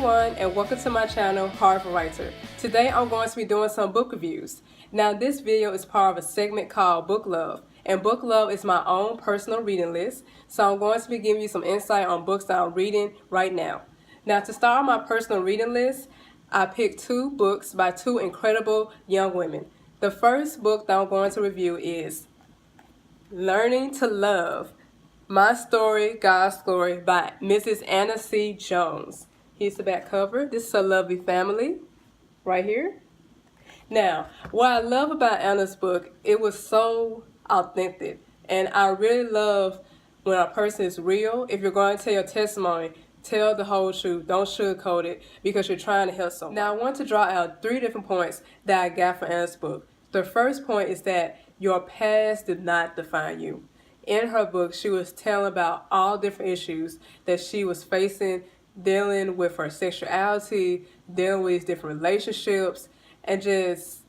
everyone, and welcome to my channel, Hard for Writer. Today I'm going to be doing some book reviews. Now this video is part of a segment called Booklove, and Booklove is my own personal reading list, so I'm going to be giving you some insight on books that I'm reading right now. Now to start my personal reading list, I picked two books by two incredible young women. The first book that I'm going to review is Learning to Love, My Story, God's Glory by Mrs. Anna C. Jones. Here's the back cover. This is a lovely family right here. Now, what I love about Anna's book, it was so authentic. And I really love when a person is real. If you're going to tell your testimony, tell the whole truth. Don't sugarcoat it because you're trying to help someone. Now, I want to draw out 3 different points that I got from Anna's book. The first point is that your past did not define you. In her book, she was telling about all different issues that she was facing, dealing with her sexuality, dealing with different relationships, and just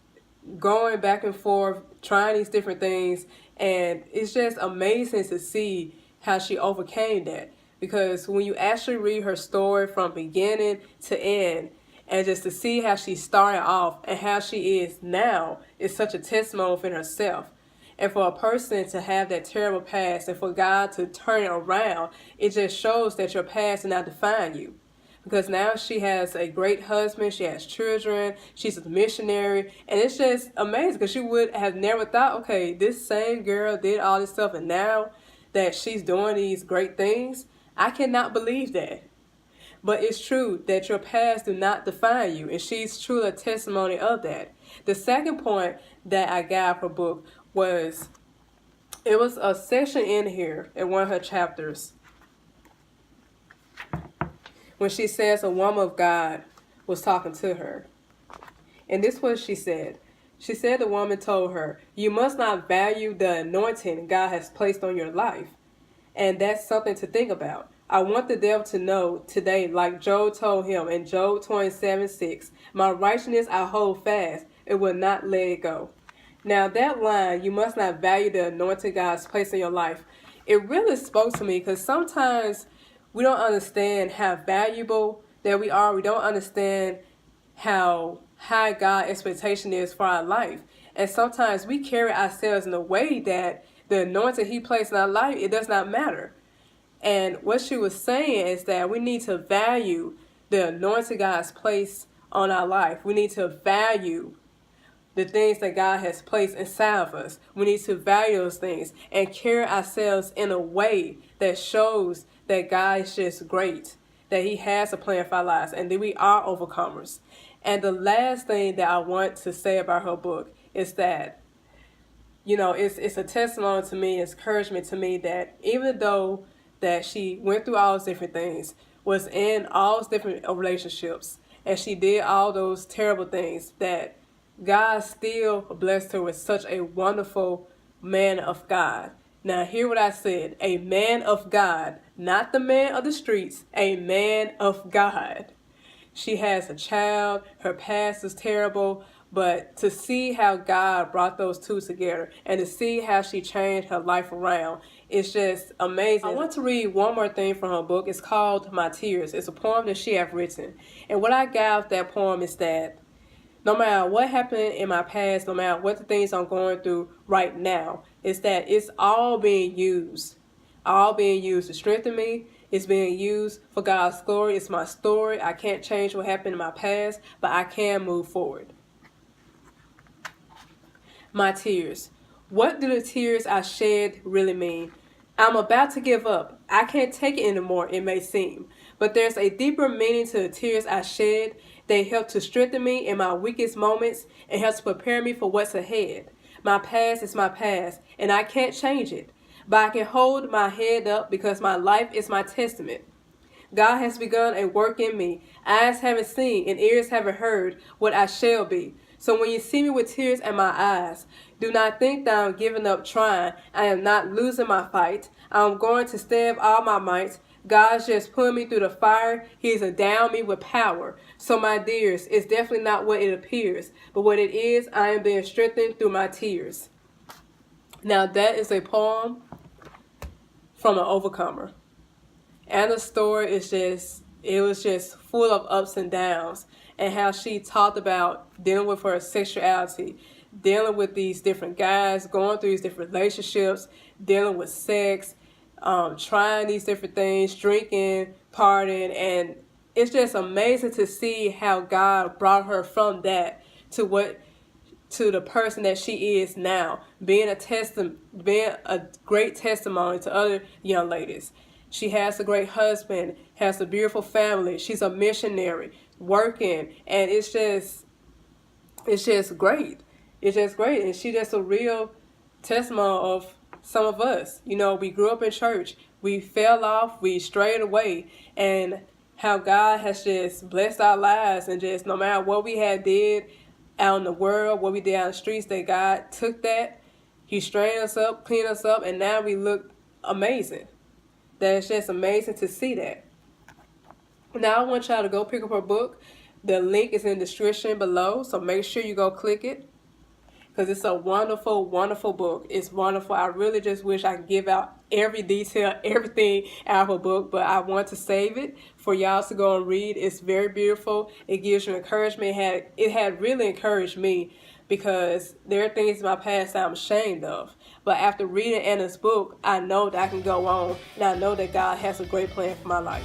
going back and forth, trying these different things. And it's just amazing to see how she overcame that. Because when you actually read her story from beginning to end, and just to see how she started off and how she is now, is such a testimony within herself. And for a person to have that terrible past and for God to turn it around, it just shows that your past did not define you. Because now she has a great husband, she has children, she's a missionary, and it's just amazing because she would have never thought, okay, this same girl did all this stuff, and now that she's doing these great things, I cannot believe that. But it's true that your past do not define you, and she's truly a testimony of that. The second point that I got from her book was, it was a section in here in one of her chapters when she says a woman of God was talking to her. And this is what she said. She said the woman told her, "You must not value the anointing God has placed on your life." And that's something to think about. I want the devil to know today, like Job told him in Job 27:6, "My righteousness I hold fast, it will not let it go." Now that line, "you must not value the anointing God's placed in your life," it really spoke to me because sometimes we don't understand how valuable that we are. We don't understand how high God's expectation is for our life. And sometimes we carry ourselves in a way that the anointing He placed in our life, it does not matter. And what she was saying is that we need to value the anointing God's placed on our life. We need to value the things that God has placed inside of us. We need to value those things and carry ourselves in a way that shows that God is just great, that He has a plan for our lives, and that we are overcomers. And the last thing that I want to say about her book is that, you know, it's a testimony to me, it's encouragement to me that even though that she went through all those different things, was in all those different relationships, and she did all those terrible things, that God still blessed her with such a wonderful man of God. Now hear what I said, a man of God, not the man of the streets, a man of God. She has a child, her past is terrible, but to see how God brought those two together and to see how she changed her life around, it's just amazing. I want to read one more thing from her book. It's called My Tears. It's a poem that she has written. And what I got out of that poem is that no matter what happened in my past, no matter what the things I'm going through right now, is that it's all being used. All being used to strengthen me. It's being used for God's glory. It's my story. I can't change what happened in my past, but I can move forward. My tears. What do the tears I shed really mean? I'm about to give up. I can't take it anymore, it may seem. But there's a deeper meaning to the tears I shed. They help to strengthen me in my weakest moments and help to prepare me for what's ahead. My past is my past, and I can't change it. But I can hold my head up because my life is my testament. God has begun a work in me. Eyes haven't seen and ears haven't heard what I shall be. So when you see me with tears in my eyes, do not think that I'm giving up trying. I am not losing my fight. I'm going to stand all my might. God's just pulling me through the fire. He's endowed me with power. So my dears, it's definitely not what it appears, but what it is, I am being strengthened through my tears. Now that is a poem from an overcomer. Anna's story is just it was just full of ups and downs, and how she talked about dealing with her sexuality, dealing with these different guys, going through these different relationships, dealing with sex, trying these different things, drinking, partying, and it's just amazing to see how God brought her from that to the person that she is now, being a great testimony to other young ladies. She has a great husband, has a beautiful family. She's a missionary, working, and it's just great. It's just great, and she's just a real testimony of some of us. You know, we grew up in church, we fell off, we strayed away, and how God has just blessed our lives, and just no matter what we had did out in the world, what we did out in the streets, that God took that, He straightened us up, cleaned us up, and now we look amazing. That's just amazing to see that. Now I want y'all to go pick up her book. The link is in the description below, so make sure you go click it, because it's a wonderful, wonderful book. It's wonderful. I really just wish I could give out every detail, everything out of a book, but I want to save it for y'all to go and read. It's very beautiful. It gives you encouragement. It had really encouraged me, because there are things in my past that I'm ashamed of. But after reading Anna's book, I know that I can go on, and I know that God has a great plan for my life.